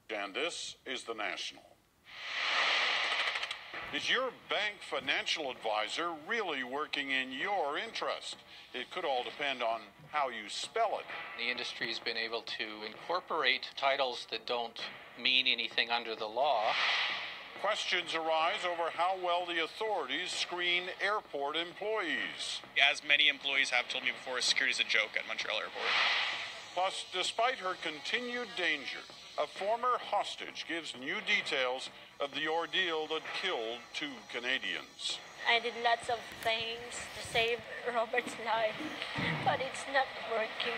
And this is the National. Is your bank financial advisor really working in your interest? It could all depend on how you spell it. The industry's been able to incorporate titles that don't mean anything under the law. Questions arise over how well the authorities screen airport employees. As many employees have told me before, security's a joke at Montreal Airport. Plus, despite her continued danger, a former hostage gives new details of the ordeal that killed 2 Canadians. I did lots of things to save Robert's life, but it's not working.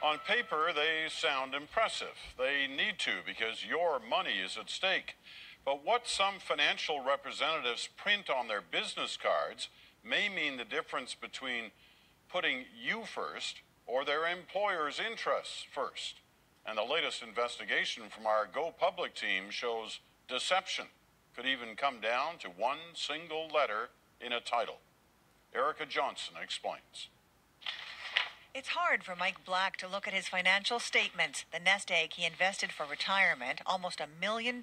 On paper, they sound impressive. They need to because your money is at stake. But what some financial representatives print on their business cards may mean the difference between putting you first or their employer's interests first. And the latest investigation from our Go Public team shows deception could even come down to one single letter in a title. Erica Johnson explains. It's hard for Mike Black to look at his financial statements. The nest egg he invested for retirement, almost $1 million,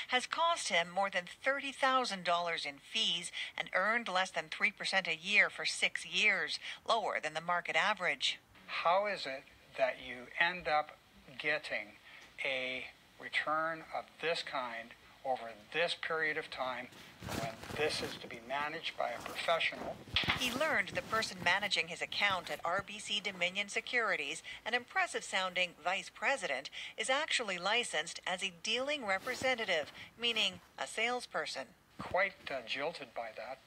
has cost him more than $30,000 in fees and earned less than 3% a year for 6 years, lower than the market average. How is it that you end up getting a return of this kind over this period of time when this is to be managed by a professional? He learned the person managing his account at RBC Dominion Securities, an impressive-sounding vice president, is actually licensed as a dealing representative, meaning a salesperson. Quite jilted by that.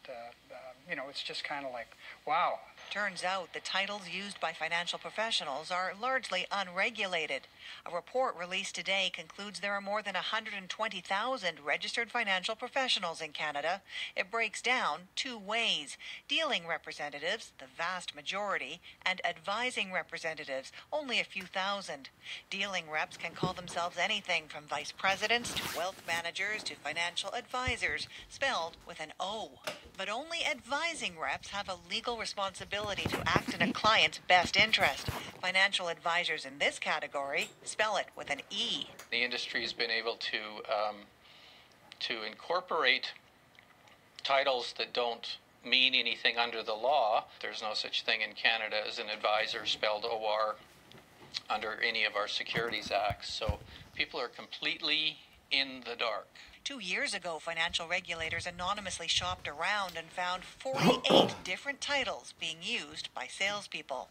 It's just kind of like, wow. Turns out the titles used by financial professionals are largely unregulated. A report released today concludes there are more than 120,000 registered financial professionals in Canada. It breaks down 2 ways: dealing representatives, the vast majority, and advising representatives, only a few thousand. Dealing reps can call themselves anything from vice presidents to wealth managers to financial advisors, spelled with an O. But only advising reps have a legal responsibility to act in a client's best interest. Financial advisors in this category spell it with an E. The industry's been able to incorporate titles that don't mean anything under the law. There's no such thing in Canada as an advisor spelled OR under any of our securities acts. So people are completely in the dark. 2 years ago, financial regulators anonymously shopped around and found 48 different titles being used by salespeople.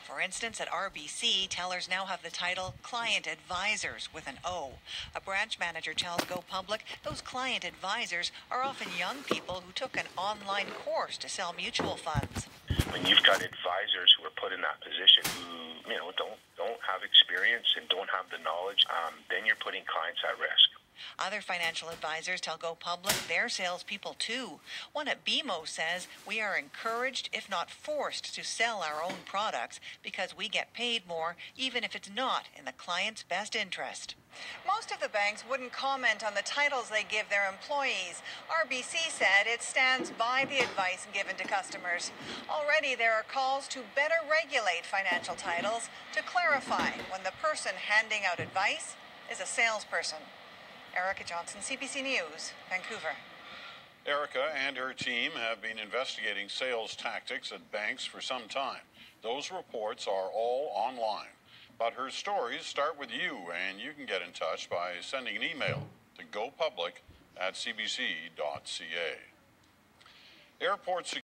For instance, at RBC, tellers now have the title Client Advisors with an O. A branch manager tells Go Public those client advisors are often young people who took an online course to sell mutual funds. When you've got advisors who are put in that position who, don't have experience and don't have the knowledge, then you're putting clients at risk. Other financial advisors tell Go Public they're salespeople too. One at BMO says we are encouraged, if not forced, to sell our own products because we get paid more, even if it's not in the client's best interest. Most of the banks wouldn't comment on the titles they give their employees. RBC said it stands by the advice given to customers. Already there are calls to better regulate financial titles to clarify when the person handing out advice is a salesperson. Erica Johnson, CBC News, Vancouver. Erica and her team have been investigating sales tactics at banks for some time. Those reports are all online. But her stories start with you, and you can get in touch by sending an email to gopublic@cbc.ca. Airport